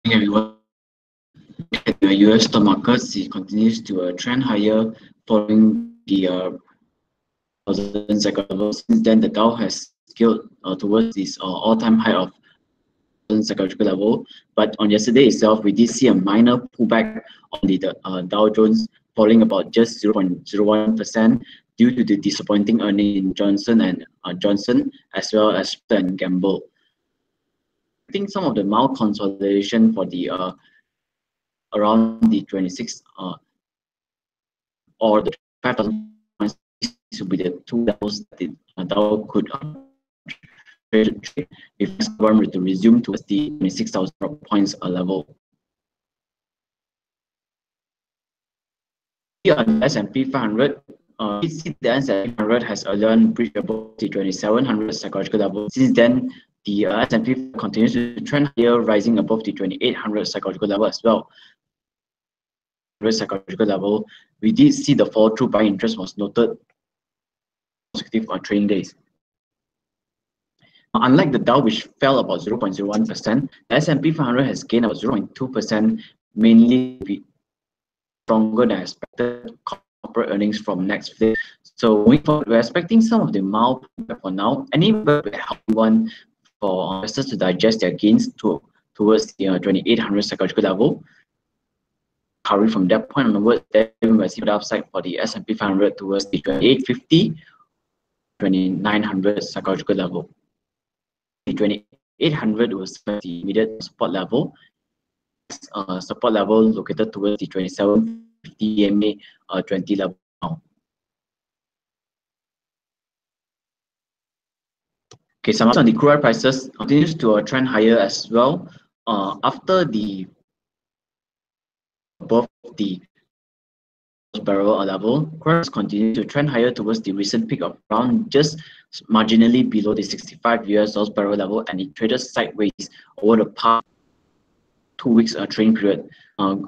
Everyone, the US stock market continues to trend higher following the 1,000 cycle level. Since then, the Dow has scaled towards this all-time high of 1,000 psychological level. But on yesterday itself, we did see a minor pullback on the Dow Jones, falling about just 0.01% due to the disappointing earnings in Johnson and Johnson, as well as Procter & Gamble. I think some of the mild consolidation for the around the 26 or the 5,000 points will be the two levels that the Dow could trade if government to resume towards the 26,000 points level. Here on the S&P 500, we see the S&P 500 has earlier breached above the 2,700 psychological level. Since then, the S&P continues to trend higher, rising above the 2,800 psychological level as well. Psychological level, we did see the fall through buying interest was noted consecutive trading days. Unlike the Dow, which fell about 0.01%, the S&P 500 has gained about 0.2%, mainly stronger than expected corporate earnings from next week. So we're expecting some of the mild for now. Anyway, a healthy one for investors to digest their gains towards the 2,800 psychological level. Recovery from that point onwards, then we will see the upside for the S&P 500 towards the 2,850, 2,900 psychological level. The 2,800 was the immediate support level. Support level located towards the 2,750 EMA 20 level now. Okay, some on the crude oil prices continues to trend higher as well. After the above the barrel level, crude continue to trend higher towards the recent peak of around just marginally below the $65 barrel level, and it traded sideways over the past 2 weeks trading period.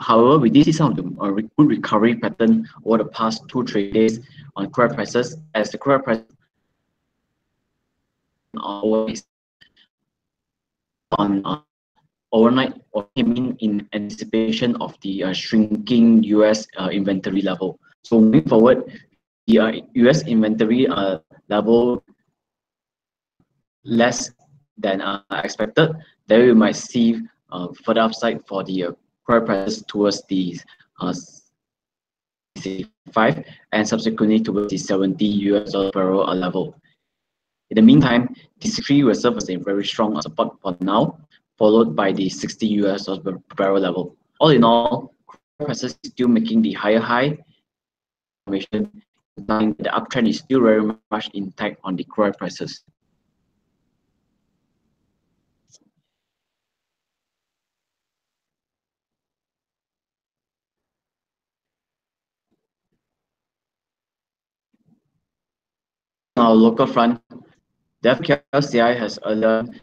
However, we did see some of the good recovery pattern over the past 2 trading days on crude prices, as the crude price always on overnight or came in anticipation of the shrinking US inventory level. So moving forward, the US inventory level less than expected, then we might see further upside for the crude prices towards the 65 and subsequently towards the $70 barrel level. In the meantime, the 63 will serve as a very strong support for now, followed by the $60 per barrel level. All in all, crude prices still making the higher high. The uptrend is still very much intact on the crude prices. On our local front, the FKLCI has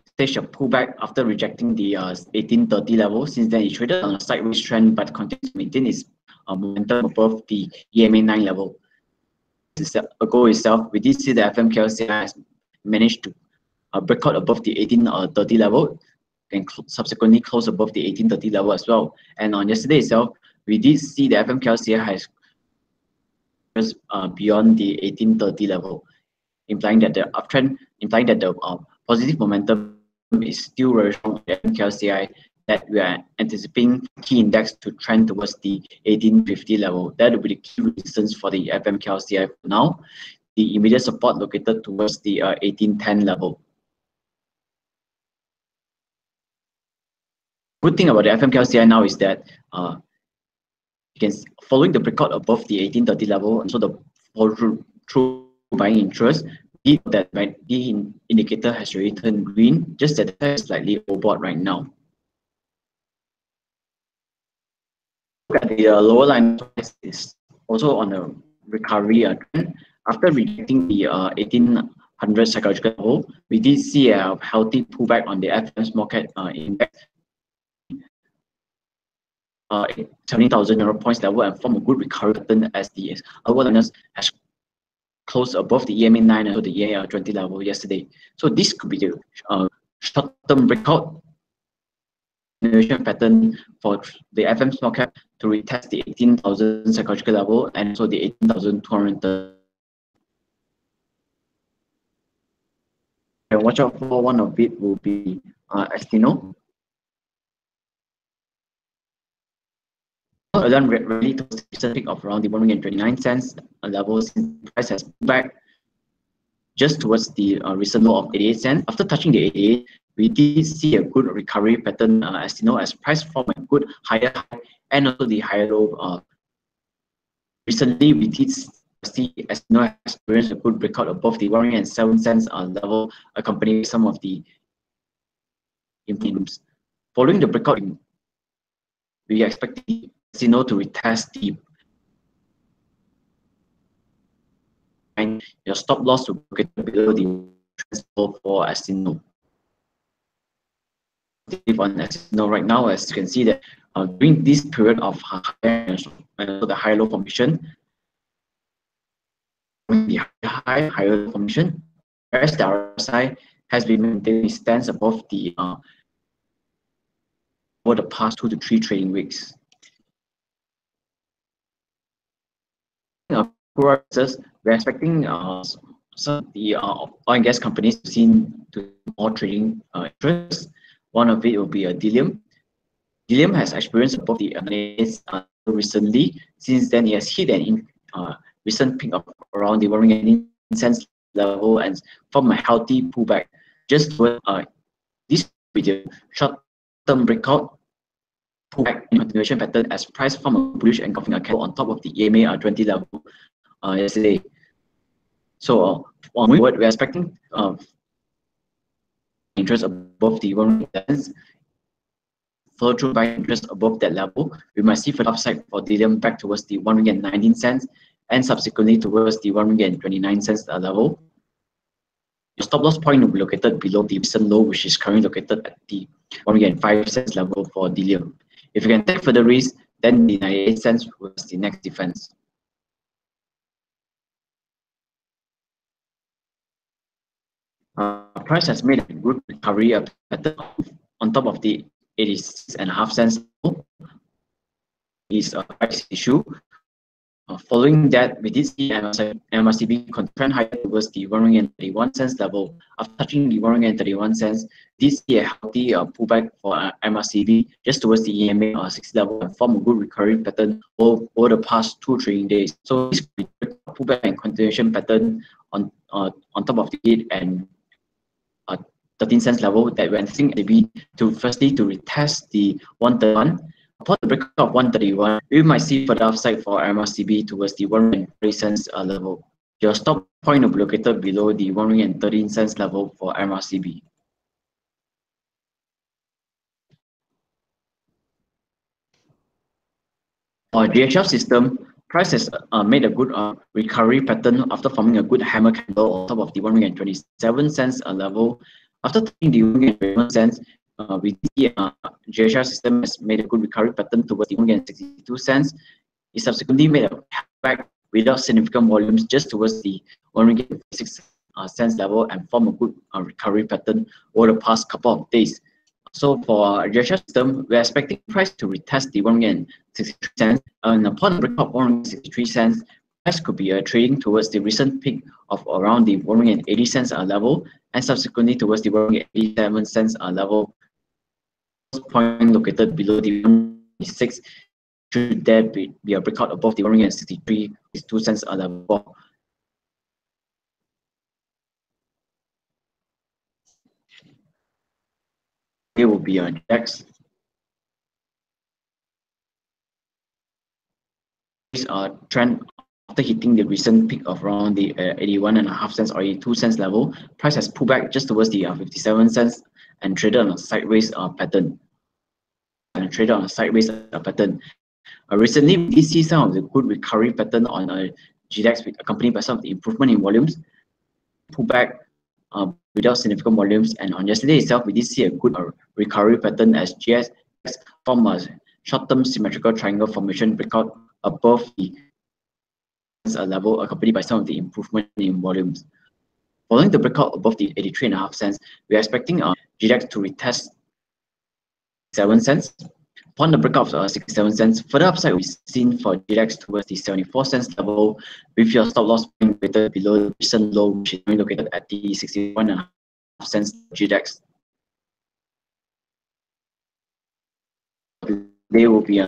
staged a pullback after rejecting the 1830 level. Since then, it traded on a sideways trend but continues to maintain its momentum above the EMA 9 level. Ago itself, we did see the FMKLCI has managed to break out above the 1830 level and subsequently close above the 1830 level as well. And on yesterday itself, we did see the FMKLCI has beyond the 1830 level, implying that the uptrend, implying that the positive momentum is still very strong on the FMKLCI, that we are anticipating key index to trend towards the 1850 level. That will be the key resistance for the FMKLCI for now. The immediate support located towards the 1810 level. Good thing about the FMKLCI now is that you can, following the breakout above the 1830 level, and so the fall through buying interest, that the indicator has already turned green, just that it is slightly overbought right now. Look at the lower line is also on a recovery trend. After rejecting the 1800 psychological level, we did see a healthy pullback on the FM small cap index. 70,000 points level and form a good recovery pattern as the lower liners has closed above the EMA 9 and the EMA 20 level yesterday. So this could be the short-term breakout continuation pattern for the FM small cap to retest the 18,000 psychological level and also the 18,230. And watch out for one of it will be Estino. Done rally to the recent peak of around the 1.29 level since the price has pulled back just towards the recent low of 88 cents. After touching the 88, we did see a good recovery pattern as price formed a good higher high and also the higher low. Recently, we did see experience a good breakout above the 1.07 level, accompanying some of the improvements. Following the breakout, we expect the Casino to retest the and your stop loss to get below the level for Casino. On Casino right now, as you can see that during this period of higher and the high low formation, the higher low formation, whereas the RSI has been maintaining its stance above the over the past 2 to 3 trading weeks. We're expecting some of the oil and gas companies to see more trading interest. One of it will be Delium. Delium has experienced above the analysis recently. Since then, it has hit an recent peak of around the 1.18 level and formed a healthy pullback. Just toward this video, short-term breakout pullback in continuation pattern as price formed a bullish engulfing a candle on top of the EMA 20 level yesterday. So moving forward, we're expecting interest above the 1.10. Follow through by interest above that level, we might see further upside for Delium back towards the 1.19 and subsequently towards the 1.29 level. Your stop loss point will be located below the recent low, which is currently located at the 1.05 level for Delium. If you can take further risk, then the 98 cents was the next defense. Price has made a good recovery pattern on top of the 86.5 cents level. Is a price issue. Following that, we did see MRCB trend higher towards the 1.31 level. After touching the 1.31, did see a healthy pullback for MRCB just towards the EMA 60 level and form a good recovery pattern over the past 2 trading days. So this pullback and continuation pattern on top of the 8 and 13 cents level that we're anticipating MRCB to firstly to retest the 131. Upon the breakout of 131, we might see further upside for MRCB towards the 1.30 level. Your stop point will be located below the 1.13 level for MRCB. For DHL system, price has made a good recovery pattern after forming a good hammer candle on top of the 1.27 level. After taking the 1.21, we see DHL system has made a good recovery pattern towards the 1.62. It subsequently made a back without significant volumes just towards the 1.56 level and form a good recovery pattern over the past couple of days. So for DHL system, we're expecting price to retest the 1.63, and upon the breakout of 1.63, price could be trading towards the recent peak of around the 1.80 level and subsequently towards the 1.87 level. Point located below the 1.6 should there be a breakout above the 1.63 level. Here will be our next. This trend after hitting the recent peak of around the 81.5 or 82 cents level, price has pulled back just towards the 57 cents and traded on a sideways pattern. Recently, we did see some of the good recovery pattern on GDAX accompanied by some of the improvement in volumes, pullback without significant volumes, and on yesterday itself, we did see a good recovery pattern as GDAX formed a short-term symmetrical triangle formation breakout above the level, accompanied by some of the improvement in volumes. Following the breakout above the 83.5 cents, we are expecting GDAX to retest 7 cents. Upon the breakout of 67 cents, further upside will be seen for GDX towards the 74 cents level, with your stop loss being located below the recent low, which is located at the 61.5 cents GDX. They will be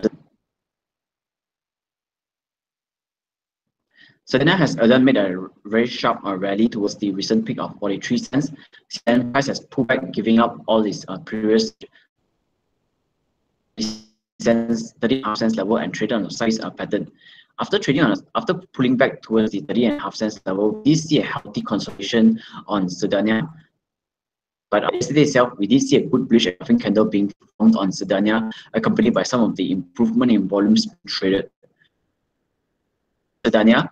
Sedona has again made a very sharp rally towards the recent peak of 43 cents. Then price has pulled back, giving up all its previous cents, 30.5 cents level, and traded on a size pattern. After pulling back towards the 30.5 cents level, we see a healthy consolidation on Sedona. But yesterday itself, we did see a good bullish engulfing candle being formed on Sedona, accompanied by some of the improvement in volumes traded. Sedona,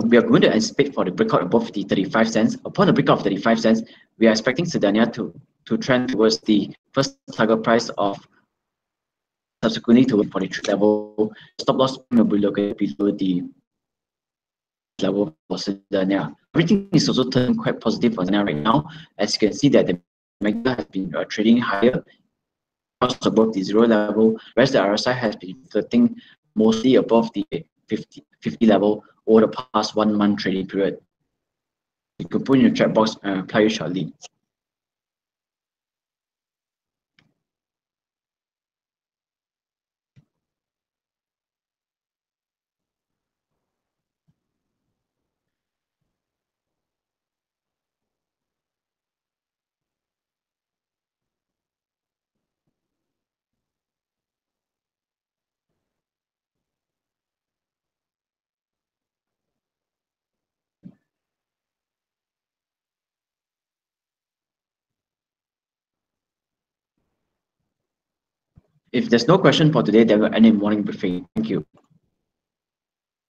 we are going to anticipate for the breakout above the 35 cents. Upon the breakout of 35 cents, we are expecting Sedona to trend towards the first target price of subsequently to 43 level. Stop loss will be located below the level for Sedona. Everything is also turning quite positive for Sedona right now. As you can see that the MACD has been trading higher above the 0 level, whereas the RSI has been flirting mostly above the 50 level over the past 1 month trading period. You can put in your chat box and reply you shortly. If there's no question for today, then we'll end in morning briefing. Thank you.